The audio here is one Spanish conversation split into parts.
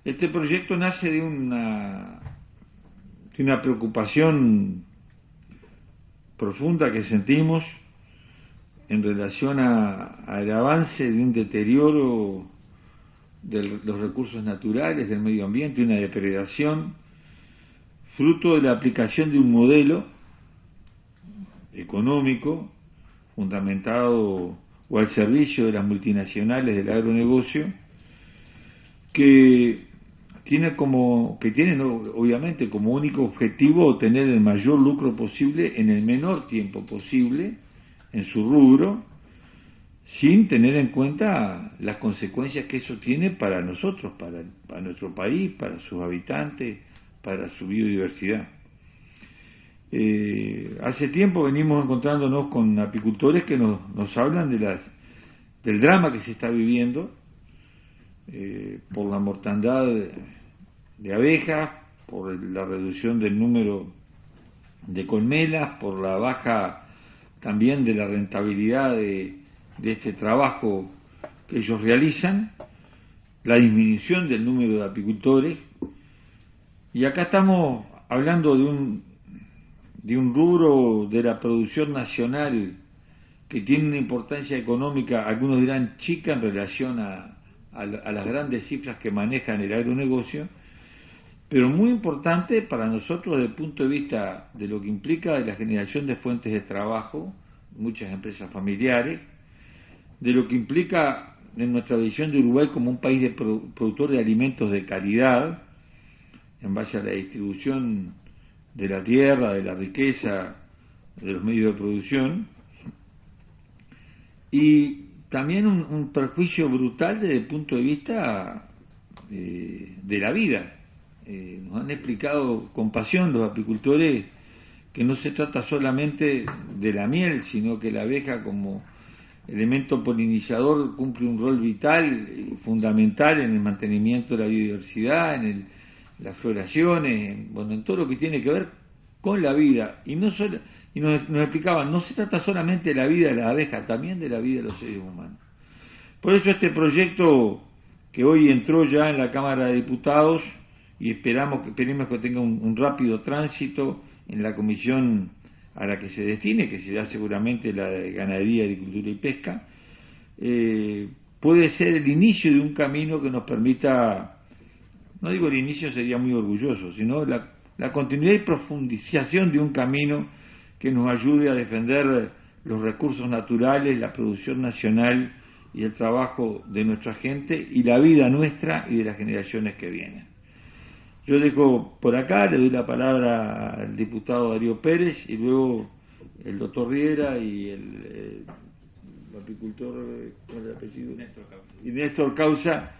Este proyecto nace de una preocupación profunda que sentimos en relación al avance de un deterioro de los recursos naturales, del medio ambiente, una depredación, fruto de la aplicación de un modelo económico fundamentado o al servicio de las multinacionales del agronegocio, que tienen obviamente como único objetivo obtener el mayor lucro posible en el menor tiempo posible en su rubro, sin tener en cuenta las consecuencias que eso tiene para nosotros, para nuestro país, para sus habitantes, para su biodiversidad. Hace tiempo venimos encontrándonos con apicultores que nos hablan del drama que se está viviendo por la mortandad de abejas, por la reducción del número de colmenas, por la baja también de la rentabilidad de este trabajo que ellos realizan, la disminución del número de apicultores. Y acá estamos hablando de un rubro de la producción nacional que tiene una importancia económica, algunos dirán chica en relación a las grandes cifras que manejan el agronegocio, pero muy importante para nosotros desde el punto de vista de lo que implica de la generación de fuentes de trabajo, muchas empresas familiares, de lo que implica en nuestra visión de Uruguay como un país productor de alimentos de calidad, en base a la distribución de la tierra, de la riqueza, de los medios de producción, y también un perjuicio brutal desde el punto de vista de la vida. Nos han explicado con pasión los apicultores que no se trata solamente de la miel, sino que la abeja como elemento polinizador cumple un rol vital y fundamental en el mantenimiento de la biodiversidad, en las floraciones, en todo lo que tiene que ver con la vida. Y nos explicaban, no se trata solamente de la vida de la abeja, también de la vida de los seres humanos. Por eso este proyecto que hoy entró ya en la Cámara de Diputados, y esperemos que tenga un rápido tránsito en la comisión a la que se destine, que será seguramente la de Ganadería, Agricultura y Pesca, puede ser el inicio de un camino que nos permita, no digo el inicio, sería muy orgulloso, sino la continuidad y profundización de un camino que nos ayude a defender los recursos naturales, la producción nacional y el trabajo de nuestra gente y la vida nuestra y de las generaciones que vienen. Yo dejo por acá, le doy la palabra al diputado Darío Pérez y luego el doctor Riera y el apicultor, ¿cuál es el apellido? Néstor Causa,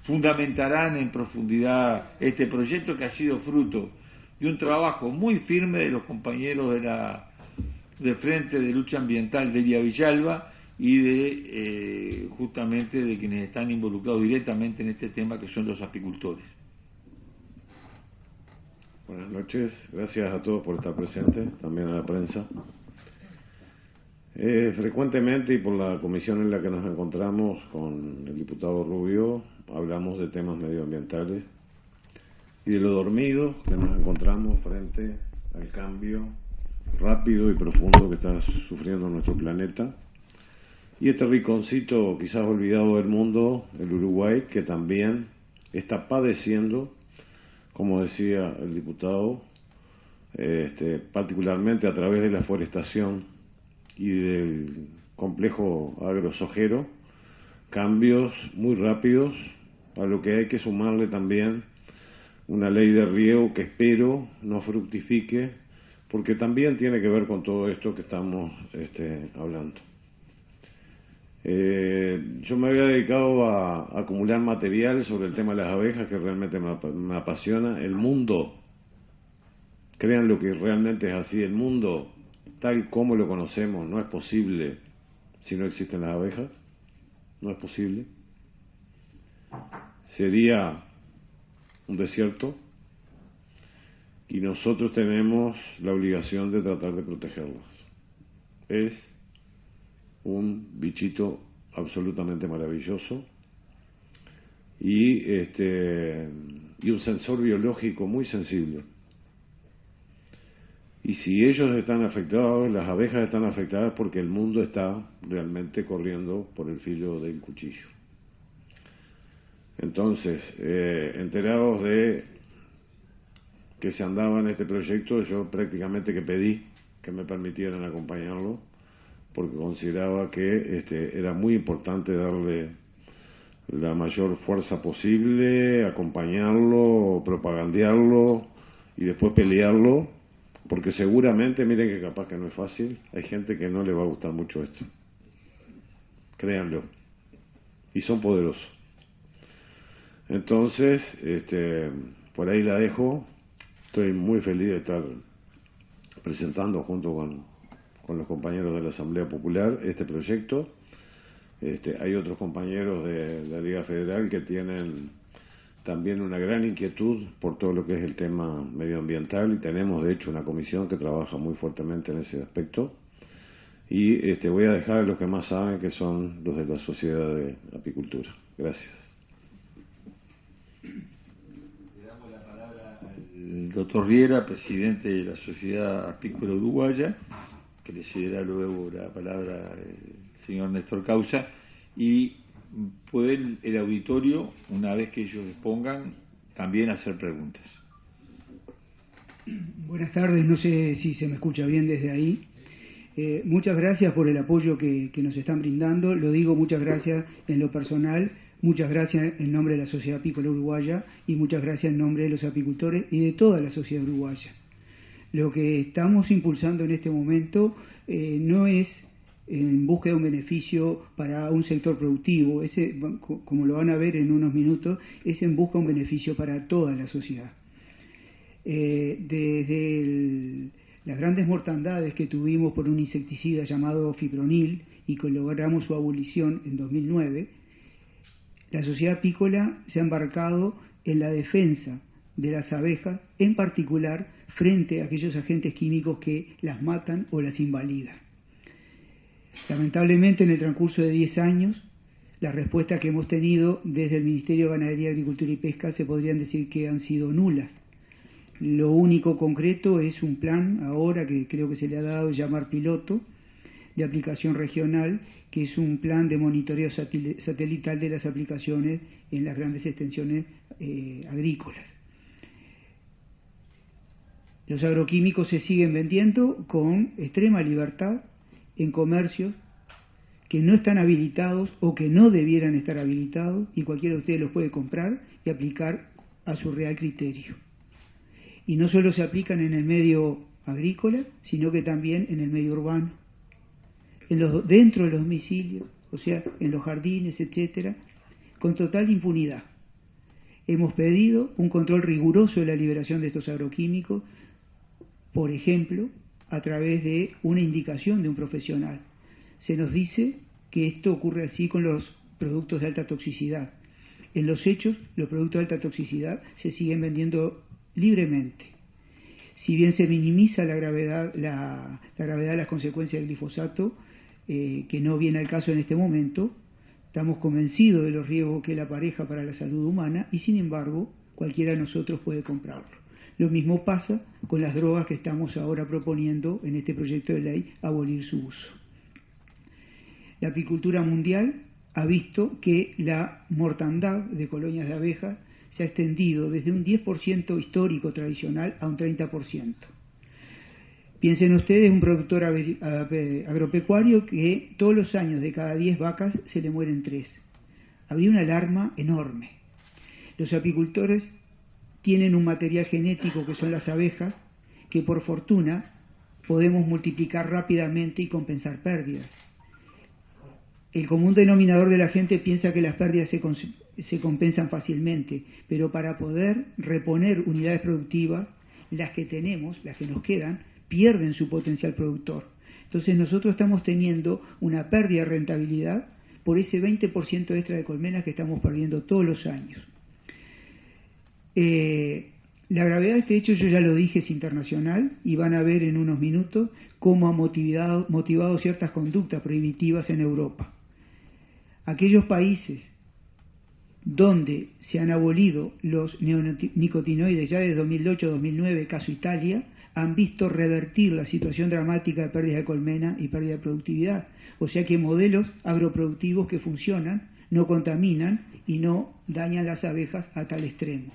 fundamentarán en profundidad este proyecto que ha sido fruto de un trabajo muy firme de los compañeros del Frente de Lucha Ambiental de Elia Villalba y de justamente de quienes están involucrados directamente en este tema, que son los apicultores. Buenas noches, gracias a todos por estar presentes, también a la prensa. Frecuentemente y por la comisión en la que nos encontramos con el diputado Rubio, hablamos de temas medioambientales y de lo dormidos que nos encontramos frente al cambio rápido y profundo que está sufriendo nuestro planeta. Y este rinconcito quizás olvidado del mundo, el Uruguay, que también está padeciendo, como decía el diputado, particularmente a través de la forestación y del complejo agrosojero, cambios muy rápidos, a lo que hay que sumarle también una ley de riego que espero no fructifique, porque también tiene que ver con todo esto que estamos hablando. Yo me había dedicado a acumular material sobre el tema de las abejas, que realmente me apasiona. El mundo, crean lo que realmente es así, el mundo tal como lo conocemos no es posible si no existen las abejas, no es posible. Sería un desierto y nosotros tenemos la obligación de tratar de protegerlas. Es un bichito absolutamente maravilloso y un sensor biológico muy sensible. Y si ellos están afectados, las abejas están afectadas porque el mundo está realmente corriendo por el filo del cuchillo. Entonces, enterados de que se andaba en este proyecto, yo prácticamente que pedí que me permitieran acompañarlo, porque consideraba que era muy importante darle la mayor fuerza posible, acompañarlo, propagandearlo y después pelearlo, porque seguramente, miren que capaz que no es fácil, hay gente que no le va a gustar mucho esto, créanlo, y son poderosos. Entonces, por ahí la dejo. Estoy muy feliz de estar presentando junto con los compañeros de la Asamblea Popular este proyecto. Hay otros compañeros de la Liga Federal que tienen también una gran inquietud por todo lo que es el tema medioambiental, y tenemos de hecho una comisión que trabaja muy fuertemente en ese aspecto. Y voy a dejar a los que más saben, que son los de la Sociedad de Apicultura. Gracias. Le damos la palabra al doctor Riera, presidente de la Sociedad Apícola Uruguaya, que le cederá luego la palabra al señor Néstor Causa, y puede el auditorio, una vez que ellos dispongan, también hacer preguntas. Buenas tardes, no sé si se me escucha bien desde ahí. Muchas gracias por el apoyo que nos están brindando. Lo digo, muchas gracias en lo personal, muchas gracias en nombre de la Sociedad Apícola Uruguaya y muchas gracias en nombre de los apicultores y de toda la sociedad uruguaya. Lo que estamos impulsando en este momento no es en búsqueda de un beneficio para un sector productivo, ese, como lo van a ver en unos minutos, es en busca de un beneficio para toda la sociedad. Las grandes mortandades que tuvimos por un insecticida llamado fipronil y que logramos su abolición en 2009, la sociedad apícola se ha embarcado en la defensa de las abejas, en particular frente a aquellos agentes químicos que las matan o las invalidan. Lamentablemente, en el transcurso de 10 años, las respuestas que hemos tenido desde el Ministerio de Ganadería, Agricultura y Pesca se podrían decir que han sido nulas. Lo único concreto es un plan ahora que creo que se le ha dado llamar piloto de aplicación regional, que es un plan de monitoreo satelital de las aplicaciones en las grandes extensiones agrícolas. Los agroquímicos se siguen vendiendo con extrema libertad en comercios que no están habilitados o que no debieran estar habilitados, y cualquiera de ustedes los puede comprar y aplicar a su real criterio. Y no solo se aplican en el medio agrícola, sino que también en el medio urbano, dentro de los domicilios, o sea, en los jardines, etcétera, con total impunidad. Hemos pedido un control riguroso de la liberación de estos agroquímicos, por ejemplo, a través de una indicación de un profesional. Se nos dice que esto ocurre así con los productos de alta toxicidad. En los hechos, los productos de alta toxicidad se siguen vendiendo libremente. Si bien se minimiza la gravedad de las consecuencias del glifosato, que no viene al caso en este momento, estamos convencidos de los riesgos que él apareja para la salud humana y, sin embargo, cualquiera de nosotros puede comprarlo. Lo mismo pasa con las drogas que estamos ahora proponiendo en este proyecto de ley, abolir su uso. La apicultura mundial ha visto que la mortandad de colonias de abejas se ha extendido desde un 10% histórico tradicional a un 30%. Piensen ustedes, un productor agropecuario que todos los años de cada 10 vacas se le mueren 3. Habría una alarma enorme. Los apicultores tienen un material genético que son las abejas, que por fortuna podemos multiplicar rápidamente y compensar pérdidas. El común denominador de la gente piensa que las pérdidas se compensan fácilmente, pero para poder reponer unidades productivas, las que tenemos, las que nos quedan, pierden su potencial productor. Entonces nosotros estamos teniendo una pérdida de rentabilidad por ese 20% extra de colmenas que estamos perdiendo todos los años. La gravedad de este hecho, yo ya lo dije, es internacional, y van a ver en unos minutos cómo ha motivado ciertas conductas prohibitivas en Europa. Aquellos países donde se han abolido los neonicotinoides ya desde 2008-2009, caso Italia, han visto revertir la situación dramática de pérdida de colmena y pérdida de productividad. O sea que modelos agroproductivos que funcionan, no contaminan y no dañan las abejas a tal extremo.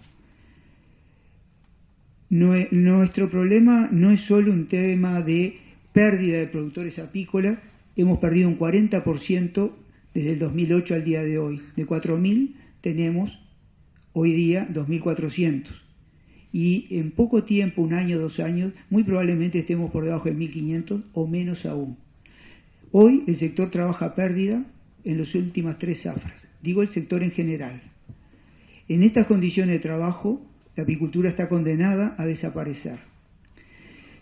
Nuestro problema no es solo un tema de pérdida de productores apícolas. Hemos perdido un 40% desde el 2008 al día de hoy. De 4.000 tenemos hoy día 2.400. Y en poco tiempo, 1 año, 2 años, muy probablemente estemos por debajo de 1.500 o menos aún. Hoy el sector trabaja a pérdida en las últimas 3 zafras. Digo el sector en general. En estas condiciones de trabajo, la apicultura está condenada a desaparecer.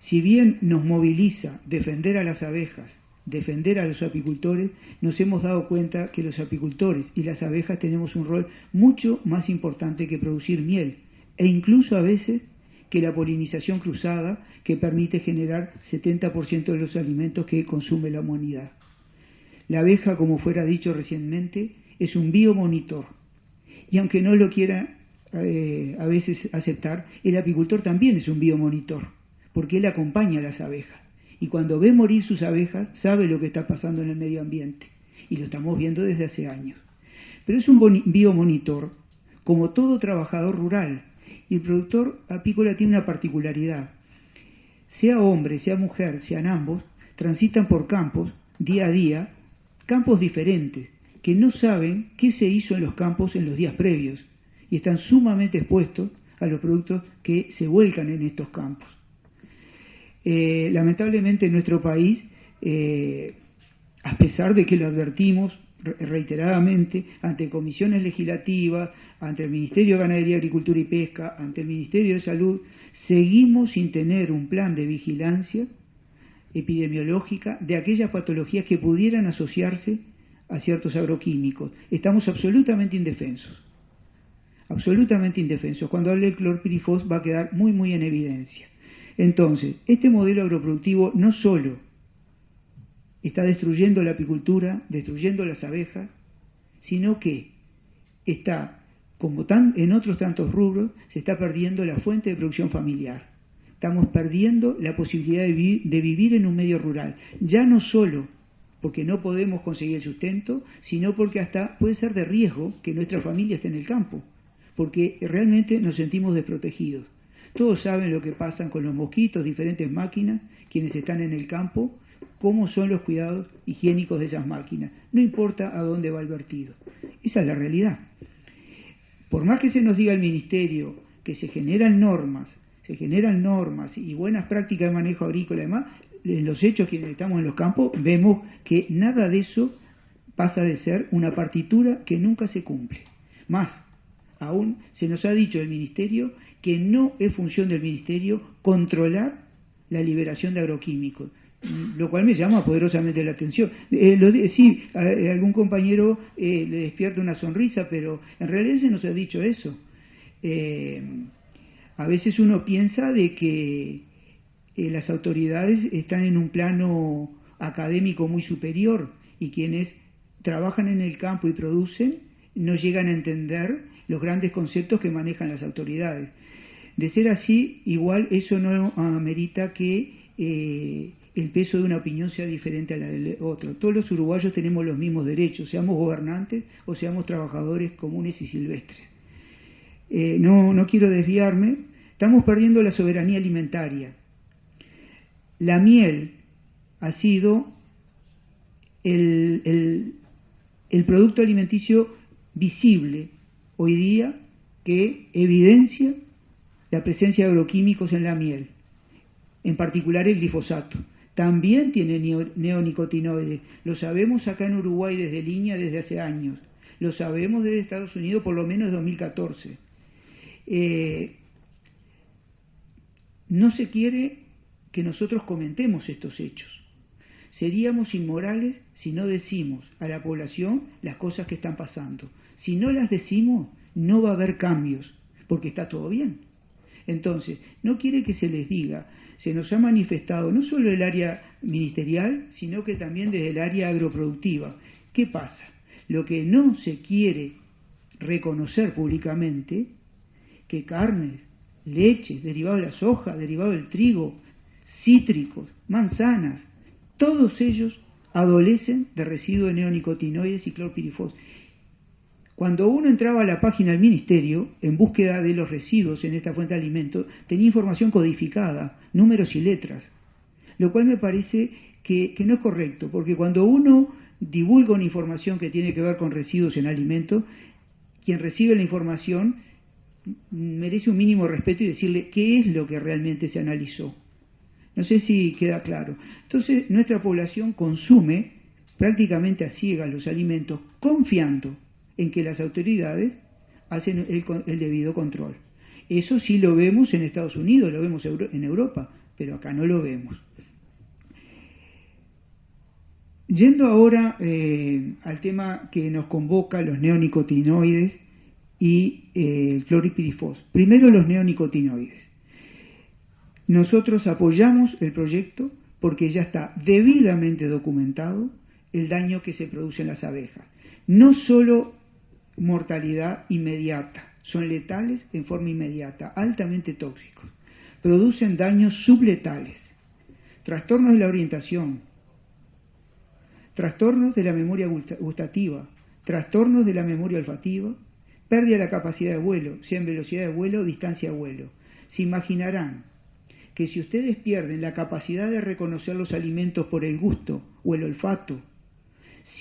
Si bien nos moviliza defender a las abejas, defender a los apicultores, nos hemos dado cuenta que los apicultores y las abejas tenemos un rol mucho más importante que producir miel, e incluso a veces que la polinización cruzada, que permite generar 70% de los alimentos que consume la humanidad. La abeja, como fuera dicho recientemente, es un biomonitor, y aunque no lo quiera a veces aceptar, el apicultor también es un biomonitor, porque él acompaña a las abejas. Y cuando ve morir sus abejas, sabe lo que está pasando en el medio ambiente. Y lo estamos viendo desde hace años. Pero es un biomonitor, como todo trabajador rural. Y el productor apícola tiene una particularidad. Sea hombre, sea mujer, sean ambos, transitan por campos, día a día, campos diferentes, que no saben qué se hizo en los campos en los días previos. Y están sumamente expuestos a los productos que se vuelcan en estos campos. Lamentablemente en nuestro país, a pesar de que lo advertimos reiteradamente ante comisiones legislativas, ante el Ministerio de Ganadería, Agricultura y Pesca, ante el Ministerio de Salud, seguimos sin tener un plan de vigilancia epidemiológica de aquellas patologías que pudieran asociarse a ciertos agroquímicos. Estamos absolutamente indefensos. Absolutamente indefensos. Cuando hable el clorpirifos va a quedar muy, muy en evidencia. Entonces, este modelo agroproductivo no solo está destruyendo la apicultura, destruyendo las abejas, sino que está, como en otros tantos rubros, se está perdiendo la fuente de producción familiar. Estamos perdiendo la posibilidad de vivir en un medio rural. Ya no solo porque no podemos conseguir el sustento, sino porque hasta puede ser de riesgo que nuestra familia esté en el campo, porque realmente nos sentimos desprotegidos. Todos saben lo que pasa con los mosquitos, diferentes máquinas, quienes están en el campo, cómo son los cuidados higiénicos de esas máquinas. No importa a dónde va el vertido. Esa es la realidad. Por más que se nos diga al Ministerio que se generan normas y buenas prácticas de manejo agrícola y demás, en los hechos quienes estamos en los campos vemos que nada de eso pasa de ser una partitura que nunca se cumple. Más, aún se nos ha dicho del Ministerio que no es función del Ministerio controlar la liberación de agroquímicos, lo cual me llama poderosamente la atención. Sí, a algún compañero le despierta una sonrisa, pero en realidad se nos ha dicho eso. A veces uno piensa de que las autoridades están en un plano académico muy superior y quienes trabajan en el campo y producen no llegan a entender los grandes conceptos que manejan las autoridades. De ser así, igual eso no amerita que el peso de una opinión sea diferente a la del otro. Todos los uruguayos tenemos los mismos derechos, seamos gobernantes o seamos trabajadores comunes y silvestres. No quiero desviarme. Estamos perdiendo la soberanía alimentaria. La miel ha sido el producto alimenticio visible hoy día que evidencia la presencia de agroquímicos en la miel, en particular el glifosato. También tiene neonicotinoides, lo sabemos acá en Uruguay desde Línea desde hace años, lo sabemos desde Estados Unidos por lo menos desde 2014. No se quiere que nosotros comentemos estos hechos. Seríamos inmorales si no decimos a la población las cosas que están pasando. Si no las decimos, no va a haber cambios, porque está todo bien. Entonces, no quiere que se les diga, se nos ha manifestado no solo el área ministerial, sino que también desde el área agroproductiva. ¿Qué pasa? Lo que no se quiere reconocer públicamente que carnes, leches, derivados de la soja, derivados del trigo, cítricos, manzanas, todos ellos adolecen de residuos de neonicotinoides y clorpirifos. Cuando uno entraba a la página del Ministerio en búsqueda de los residuos en esta fuente de alimentos, tenía información codificada, números y letras, lo cual me parece que no es correcto, porque cuando uno divulga una información que tiene que ver con residuos en alimentos, quien recibe la información merece un mínimo respeto y decirle qué es lo que realmente se analizó. No sé si queda claro. Entonces, nuestra población consume prácticamente a ciegas los alimentos, confiando en que las autoridades hacen el debido control. Eso sí lo vemos en Estados Unidos, lo vemos en Europa, pero acá no lo vemos. Yendo ahora al tema que nos convoca, los neonicotinoides y el clorpirifos. Primero, los neonicotinoides. Nosotros apoyamos el proyecto porque ya está debidamente documentado el daño que se produce en las abejas. No solo mortalidad inmediata, son letales en forma inmediata, altamente tóxicos. Producen daños subletales, trastornos de la orientación, trastornos de la memoria gustativa, trastornos de la memoria olfativa, pérdida de la capacidad de vuelo, sea en velocidad de vuelo o distancia de vuelo. Se imaginarán que si ustedes pierden la capacidad de reconocer los alimentos por el gusto o el olfato,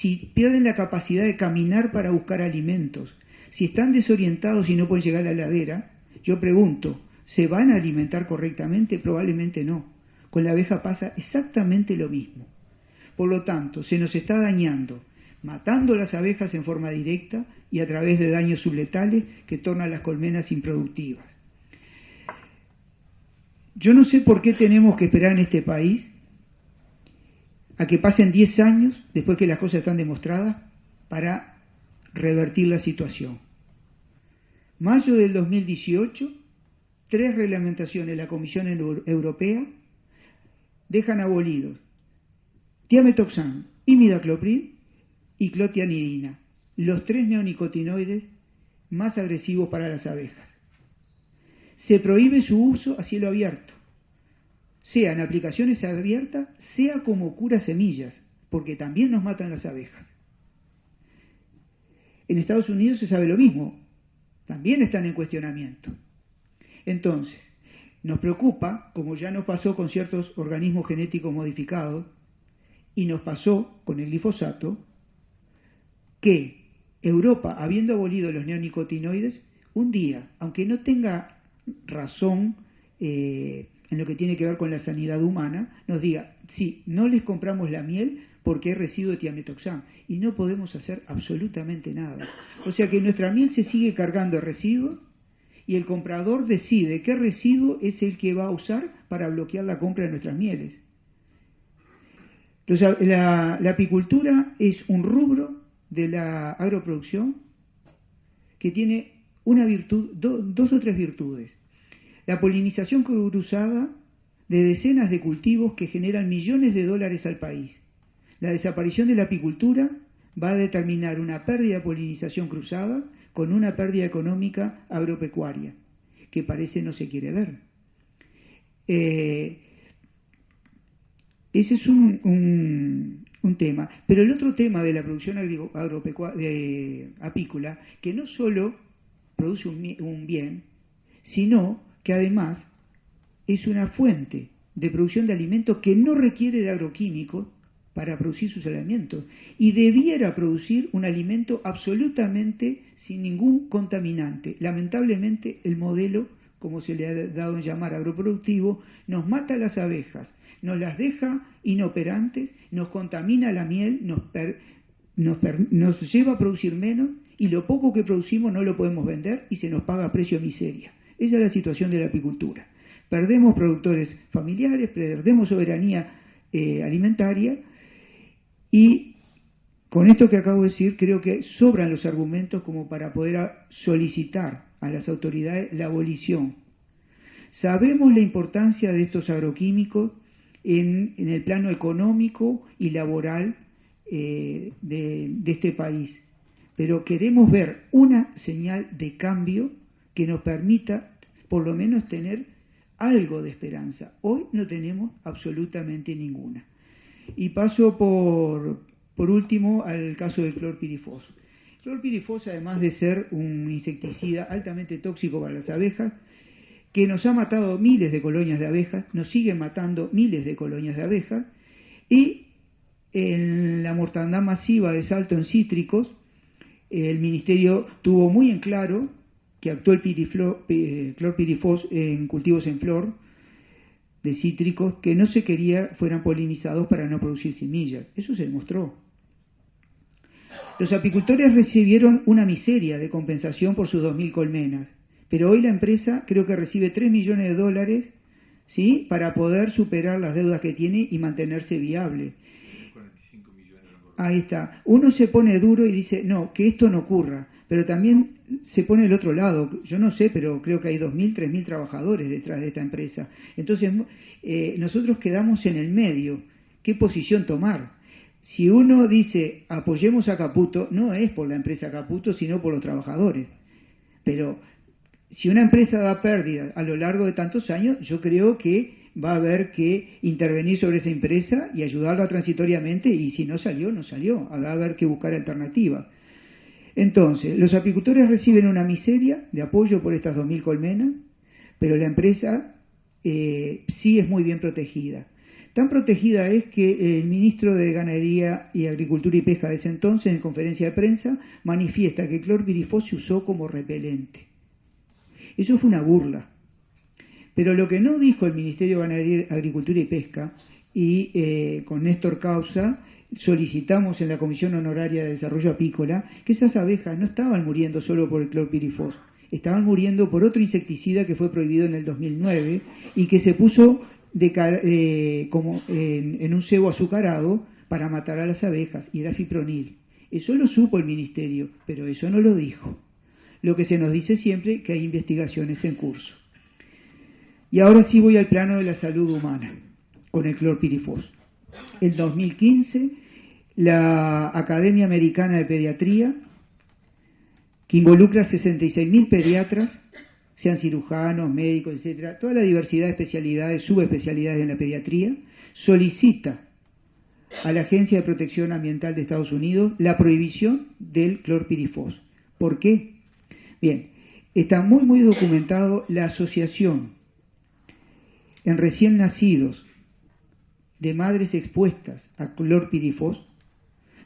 si pierden la capacidad de caminar para buscar alimentos, si están desorientados y no pueden llegar a la heladera, yo pregunto, ¿se van a alimentar correctamente? Probablemente no. Con la abeja pasa exactamente lo mismo. Por lo tanto, se nos está dañando, matando las abejas en forma directa y a través de daños subletales que tornan las colmenas improductivas. Yo no sé por qué tenemos que esperar en este país a que pasen 10 años después que las cosas están demostradas para revertir la situación. Mayo del 2018, 3 reglamentaciones de la Comisión Europea dejan abolidos tiametoxam, imidacloprid y clotianidina, los 3 neonicotinoides más agresivos para las abejas. Se prohíbe su uso a cielo abierto, sea en aplicaciones abiertas, sea como cura semillas, porque también nos matan las abejas. En Estados Unidos se sabe lo mismo, también están en cuestionamiento. Entonces, nos preocupa, como ya nos pasó con ciertos organismos genéticos modificados, y nos pasó con el glifosato, que Europa, habiendo abolido los neonicotinoides, un día, aunque no tenga razón en lo que tiene que ver con la sanidad humana, nos diga, sí, no les compramos la miel porque es residuo de tiametoxam, y no podemos hacer absolutamente nada. O sea que nuestra miel se sigue cargando de residuos, y el comprador decide qué residuo es el que va a usar para bloquear la compra de nuestras mieles. Entonces, la apicultura es un rubro de la agroproducción que tiene una virtud, 2 o 3 virtudes. La polinización cruzada de decenas de cultivos que generan millones de dólares al país. La desaparición de la apicultura va a determinar una pérdida de polinización cruzada con una pérdida económica agropecuaria, que parece no se quiere ver. Ese es un tema. Pero el otro tema de la producción apícola, que no solo produce un bien, sino que además es una fuente de producción de alimentos que no requiere de agroquímicos para producir sus alimentos, y debiera producir un alimento absolutamente sin ningún contaminante. Lamentablemente, el modelo, como se le ha dado en llamar agroproductivo, nos mata a las abejas, nos las deja inoperantes, nos contamina la miel, nos lleva a producir menos, y lo poco que producimos no lo podemos vender y se nos paga a precio de miseria. Esa es la situación de la apicultura. Perdemos productores familiares, perdemos soberanía alimentaria, y con esto que acabo de decir creo que sobran los argumentos como para poder solicitar a las autoridades la abolición. Sabemos la importancia de estos agroquímicos en el plano económico y laboral de este país, pero queremos ver una señal de cambio que nos permita por lo menos tener algo de esperanza. Hoy no tenemos absolutamente ninguna. Y paso por último al caso del clorpirifos. El clorpirifos, además de ser un insecticida altamente tóxico para las abejas, que nos ha matado miles de colonias de abejas, nos sigue matando miles de colonias de abejas, y en la mortandad masiva de salto en cítricos, el Ministerio tuvo muy en claro que actuó el clorpirifos en cultivos en flor de cítricos que no se quería fueran polinizados para no producir semillas. Eso se demostró. Los apicultores recibieron una miseria de compensación por sus 2.000 colmenas, pero hoy la empresa creo que recibe $3 millones, ¿sí?, para poder superar las deudas que tiene y mantenerse viable. 45 millones. Ahí está. Uno se pone duro y dice, no, que esto no ocurra, pero también se pone el otro lado. Yo no sé, pero creo que hay 2.000, 3.000 trabajadores detrás de esta empresa. Entonces, nosotros quedamos en el medio. ¿Qué posición tomar? Si uno dice, apoyemos a Caputo, no es por la empresa Caputo, sino por los trabajadores. Pero si una empresa da pérdidas a lo largo de tantos años, yo creo que va a haber que intervenir sobre esa empresa y ayudarla transitoriamente, y si no salió, no salió. Va a haber que buscar alternativas. Entonces, los apicultores reciben una miseria de apoyo por estas 2.000 colmenas, pero la empresa sí es muy bien protegida. Tan protegida es que el ministro de Ganadería y Agricultura y Pesca de ese entonces, en conferencia de prensa, manifiesta que el clorpirifos se usó como repelente. Eso fue una burla. Pero lo que no dijo el Ministerio de Ganadería, Agricultura y Pesca, y con Néstor Causa solicitamos en la Comisión Honoraria de Desarrollo Apícola, que esas abejas no estaban muriendo solo por el clorpirifos, estaban muriendo por otro insecticida que fue prohibido en el 2009 y que se puso como en un cebo azucarado para matar a las abejas, y era fipronil. Eso lo supo el Ministerio, pero eso no lo dijo. Lo que se nos dice siempre que hay investigaciones en curso. Y ahora sí voy al plano de la salud humana, con el clorpirifos. En 2015, la Academia Americana de Pediatría, que involucra a 66.000 pediatras, sean cirujanos, médicos, etcétera, toda la diversidad de especialidades, subespecialidades en la pediatría, solicita a la Agencia de Protección Ambiental de Estados Unidos la prohibición del clorpirifos. ¿Por qué? Bien, está muy documentado la asociación en recién nacidos de madres expuestas a clorpirifos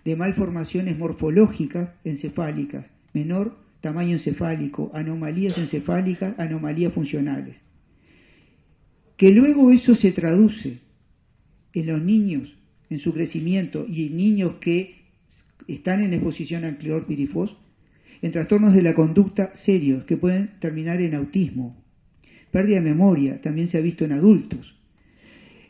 de malformaciones morfológicas encefálicas, menor tamaño encefálico, anomalías encefálicas, anomalías funcionales. Que luego eso se traduce en los niños, en su crecimiento, y en niños que están en exposición al clorpirifos, en trastornos de la conducta serios que pueden terminar en autismo. Pérdida de memoria también se ha visto en adultos.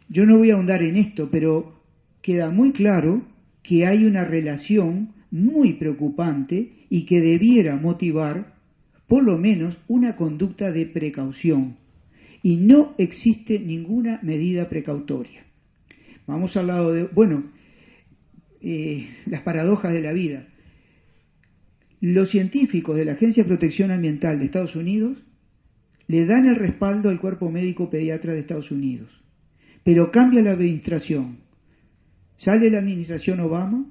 Yo no voy a ahondar en esto, pero queda muy claro que hay una relación muy preocupante y que debiera motivar por lo menos una conducta de precaución. Y no existe ninguna medida precautoria. Vamos al lado de, las paradojas de la vida. Los científicos de la Agencia de Protección Ambiental de Estados Unidos le dan el respaldo al cuerpo médico pediatra de Estados Unidos, pero cambia la administración. Sale la administración Obama,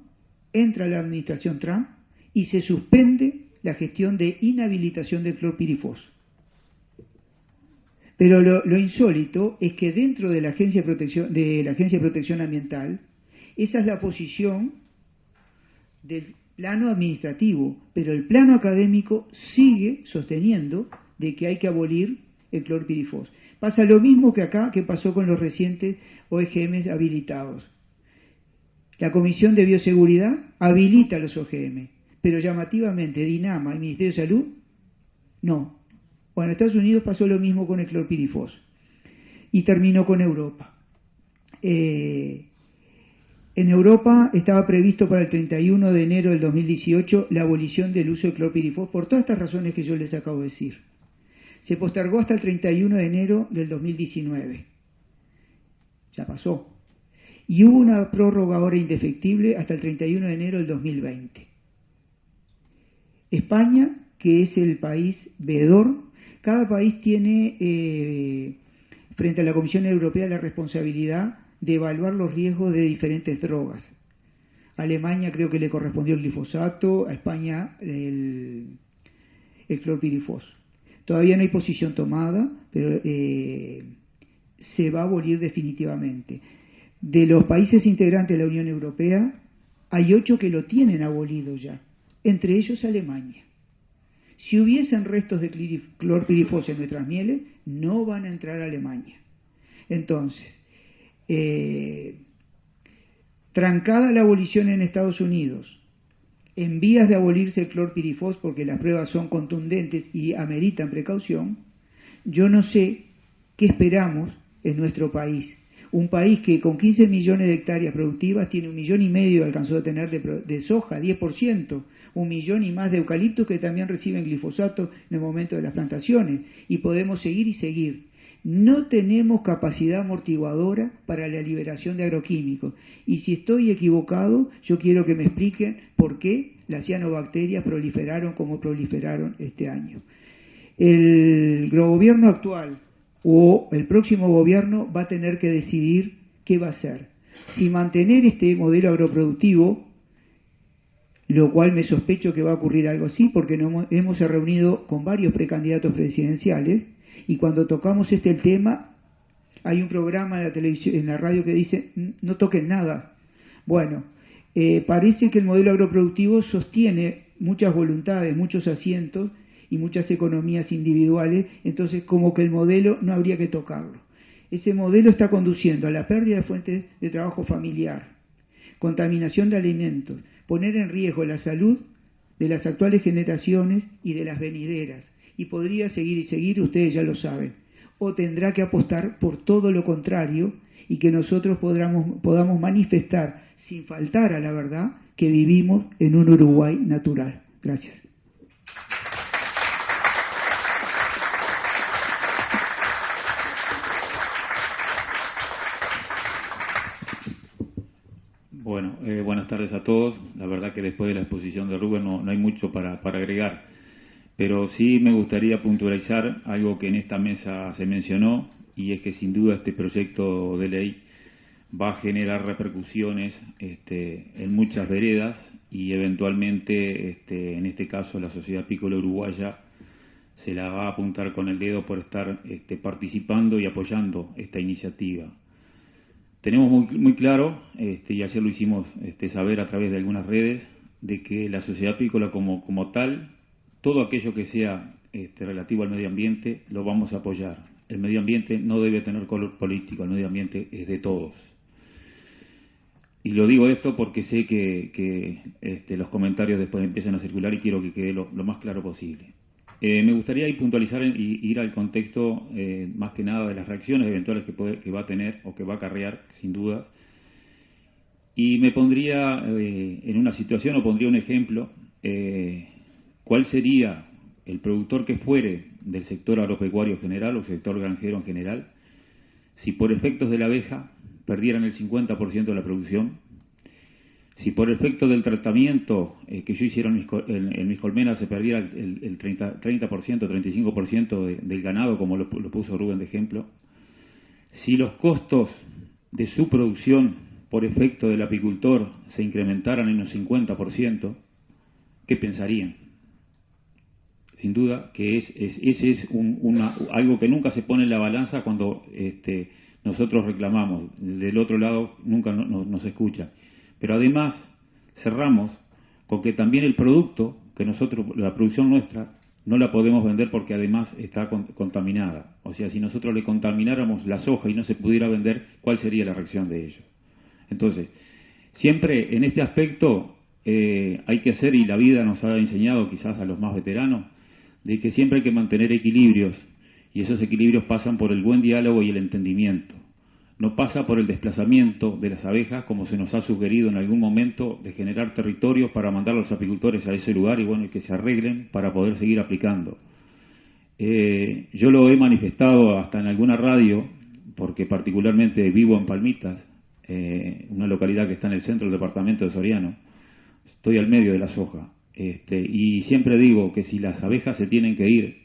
entra la administración Trump y se suspende la gestión de inhabilitación del clorpirifos. Pero lo insólito es que dentro de la Agencia de Protección Ambiental, esa es la posición del plano administrativo, pero el plano académico sigue sosteniendo de que hay que abolir el clorpirifos. Pasa lo mismo que acá, que pasó con los recientes OGM habilitados. La Comisión de Bioseguridad habilita los OGM, pero llamativamente DINAMA y Ministerio de Salud, no. Bueno, en Estados Unidos pasó lo mismo con el clorpirifos y terminó con Europa. En Europa estaba previsto para el 31 de enero del 2018 la abolición del uso de clorpirifos por todas estas razones que yo les acabo de decir. Se postergó hasta el 31 de enero del 2019. Ya pasó. Y hubo una prórroga ahora indefectible hasta el 31 de enero del 2020. España, que es el país veedor, cada país tiene frente a la Comisión Europea la responsabilidad de evaluar los riesgos de diferentes drogas. A Alemania creo que le correspondió el glifosato, a España el clorpirifos. Todavía no hay posición tomada, pero se va a abolir definitivamente. De los países integrantes de la Unión Europea, hay 8 que lo tienen abolido ya, entre ellos Alemania. Si hubiesen restos de clorpirifos en nuestras mieles, no van a entrar a Alemania. Entonces, trancada la abolición en Estados Unidos, en vías de abolirse el clorpirifos porque las pruebas son contundentes y ameritan precaución, yo no sé qué esperamos en nuestro país. Un país que con 15 millones de hectáreas productivas tiene 1,5 millones alcanzó a tener de soja, 10%, 1 millón y más de eucaliptos que también reciben glifosato en el momento de las plantaciones, y podemos seguir y seguir. No tenemos capacidad amortiguadora para la liberación de agroquímicos, y si estoy equivocado, yo quiero que me expliquen por qué las cianobacterias proliferaron como proliferaron este año. El gobierno actual o el próximo gobierno va a tener que decidir qué va a hacer. Si mantener este modelo agroproductivo, lo cual me sospecho que va a ocurrir algo así, porque hemos reunido con varios precandidatos presidenciales, y cuando tocamos el tema, hay un programa en la televisión, en la radio que dice, no toquen nada. Bueno, parece que el modelo agroproductivo sostiene muchas voluntades, muchos asientos, y muchas economías individuales, entonces como que el modelo no habría que tocarlo. Ese modelo está conduciendo a la pérdida de fuentes de trabajo familiar, contaminación de alimentos, poner en riesgo la salud de las actuales generaciones y de las venideras, y podría seguir y seguir, ustedes ya lo saben, o tendrá que apostar por todo lo contrario y que nosotros podamos manifestar, sin faltar a la verdad, que vivimos en un Uruguay natural. Gracias. Bueno, buenas tardes a todos. La verdad que después de la exposición de Rubén no hay mucho para agregar, pero sí me gustaría puntualizar algo que en esta mesa se mencionó, y es que sin duda este proyecto de ley va a generar repercusiones en muchas veredas, y eventualmente, en este caso, la sociedad apícola uruguaya se la va a apuntar con el dedo por estar participando y apoyando esta iniciativa. Tenemos muy claro, y ayer lo hicimos saber a través de algunas redes, de que la sociedad apícola como tal, todo aquello que sea relativo al medio ambiente, lo vamos a apoyar. El medio ambiente no debe tener color político, el medio ambiente es de todos. Y lo digo esto porque sé que los comentarios después empiezan a circular, y quiero que quede lo más claro posible. Me gustaría puntualizar y ir al contexto más que nada de las reacciones eventuales que va a tener o que va a acarrear, sin duda. Y me pondría en una situación, o pondría un ejemplo, cuál sería el productor que fuere del sector agropecuario en general o sector granjero en general, si por efectos de la abeja perdieran el 50% de la producción, si por efecto del tratamiento que yo hiciera en mis colmenas se perdiera el 30%, 35% del ganado, como lo puso Rubén de ejemplo, si los costos de su producción por efecto del apicultor se incrementaran en un 50%, ¿qué pensarían? Sin duda que ese es algo que nunca se pone en la balanza cuando nosotros reclamamos. Del otro lado nunca nos escucha. Pero además cerramos con que también el producto, que nosotros, la producción nuestra, no la podemos vender porque además está contaminada. O sea, si nosotros le contamináramos la soja y no se pudiera vender, ¿cuál sería la reacción de ellos? Entonces, siempre en este aspecto hay que hacer, y la vida nos ha enseñado quizás a los más veteranos, de que siempre hay que mantener equilibrios, y esos equilibrios pasan por el buen diálogo y el entendimiento. No pasa por el desplazamiento de las abejas, como se nos ha sugerido en algún momento, de generar territorios para mandar a los apicultores a ese lugar y que se arreglen para poder seguir aplicando. Yo lo he manifestado hasta en alguna radio, porque particularmente vivo en Palmitas, una localidad que está en el centro del departamento de Soriano. Estoy al medio de la soja. Y siempre digo que si las abejas se tienen que ir,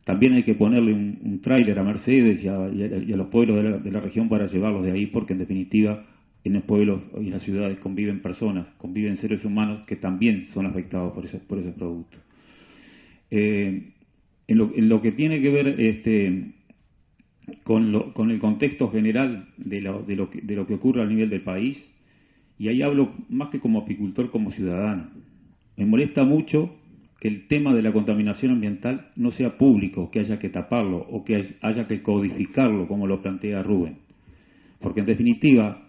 también hay que ponerle un tráiler a Mercedes y a los pueblos de la región para llevarlos de ahí, porque en definitiva en los pueblos y en las ciudades conviven personas, conviven seres humanos que también son afectados por esos productos. En lo que tiene que ver con el contexto general de lo que ocurre a nivel del país, y ahí hablo más que como apicultor, como ciudadano, me molesta mucho que el tema de la contaminación ambiental no sea público, que haya que taparlo o que haya que codificarlo, como lo plantea Rubén. Porque en definitiva,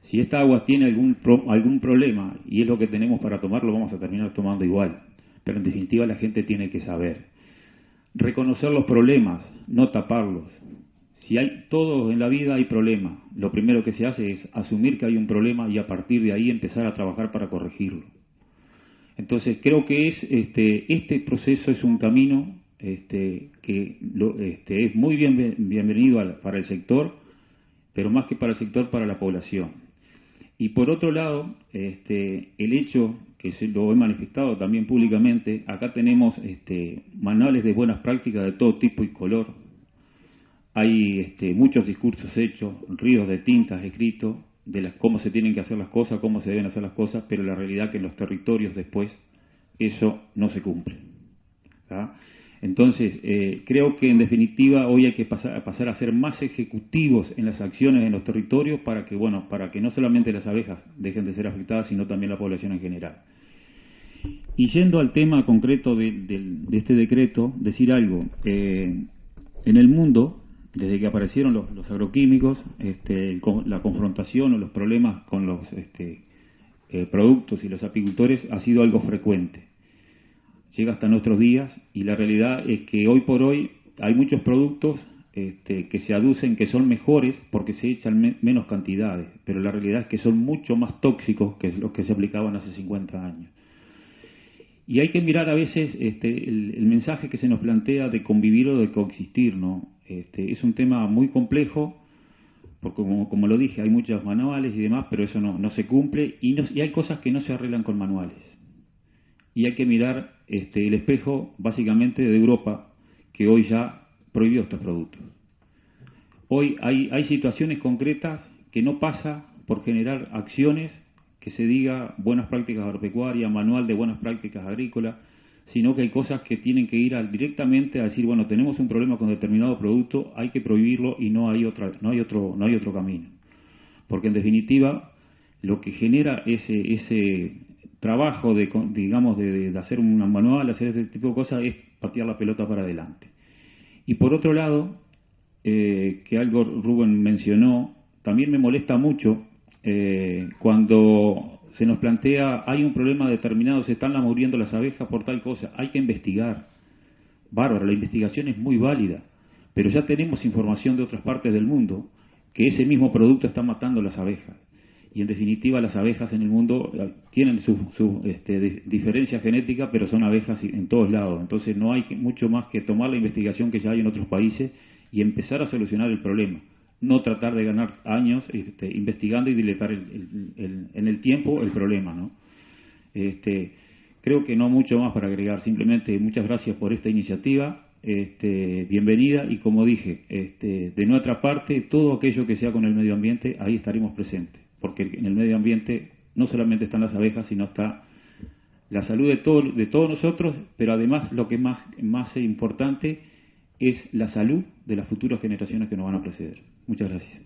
si esta agua tiene algún problema y es lo que tenemos para tomarlo, vamos a terminar tomando igual. Pero en definitiva la gente tiene que saber reconocer los problemas, no taparlos. Si hay todo en la vida hay problemas, lo primero que se hace es asumir que hay un problema y a partir de ahí empezar a trabajar para corregirlo. Entonces creo que este proceso es un camino que es muy bienvenido para el sector, pero más que para el sector, para la población. Y por otro lado, el hecho que se lo he manifestado también públicamente, acá tenemos manuales de buenas prácticas de todo tipo y color. Hay muchos discursos hechos, ríos de tintas escritos de cómo se tienen que hacer las cosas, cómo se deben hacer las cosas, pero la realidad es que en los territorios después eso no se cumple. ¿Tá? Entonces, creo que en definitiva hoy hay que pasar a ser más ejecutivos en las acciones en los territorios para que no solamente las abejas dejen de ser afectadas, sino también la población en general. Y yendo al tema concreto de este decreto, decir algo. En el mundo, desde que aparecieron los agroquímicos, la confrontación o los problemas con los productos y los apicultores ha sido algo frecuente. Llega hasta nuestros días y la realidad es que hoy por hoy hay muchos productos que se aducen que son mejores porque se echan menos cantidades, pero la realidad es que son mucho más tóxicos que los que se aplicaban hace 50 años. Y hay que mirar a veces el mensaje que se nos plantea de convivir o de coexistir, ¿no? Es un tema muy complejo, porque como lo dije, hay muchos manuales y demás, pero eso no se cumple y hay cosas que no se arreglan con manuales. Y hay que mirar el espejo básicamente de Europa, que hoy ya prohibió estos productos. Hoy hay situaciones concretas que no pasa por generar acciones que se diga buenas prácticas agropecuarias, manual de buenas prácticas agrícolas, sino que hay cosas que tienen que ir directamente a decir, bueno, tenemos un problema con determinado producto, hay que prohibirlo y no hay otro camino. Porque en definitiva, lo que genera ese trabajo de hacer un manual, hacer ese tipo de cosas, es patear la pelota para adelante. Y por otro lado, que algo Rubén mencionó, también me molesta mucho cuando se nos plantea, hay un problema determinado, se están muriendo las abejas por tal cosa, hay que investigar. Bárbaro, la investigación es muy válida, pero ya tenemos información de otras partes del mundo que ese mismo producto está matando las abejas. Y en definitiva las abejas en el mundo tienen su diferencia genética, pero son abejas en todos lados. Entonces no hay mucho más que tomar la investigación que ya hay en otros países y empezar a solucionar el problema. No tratar de ganar años investigando y dilatar en el tiempo el problema, ¿no? Creo que no mucho más para agregar. Simplemente muchas gracias por esta iniciativa. Bienvenida y como dije, de nuestra parte todo aquello que sea con el medio ambiente, ahí estaremos presentes. Porque en el medio ambiente no solamente están las abejas, sino está la salud de todos nosotros, pero además lo que es más importante es la salud de las futuras generaciones que nos van a preceder. Muchas gracias.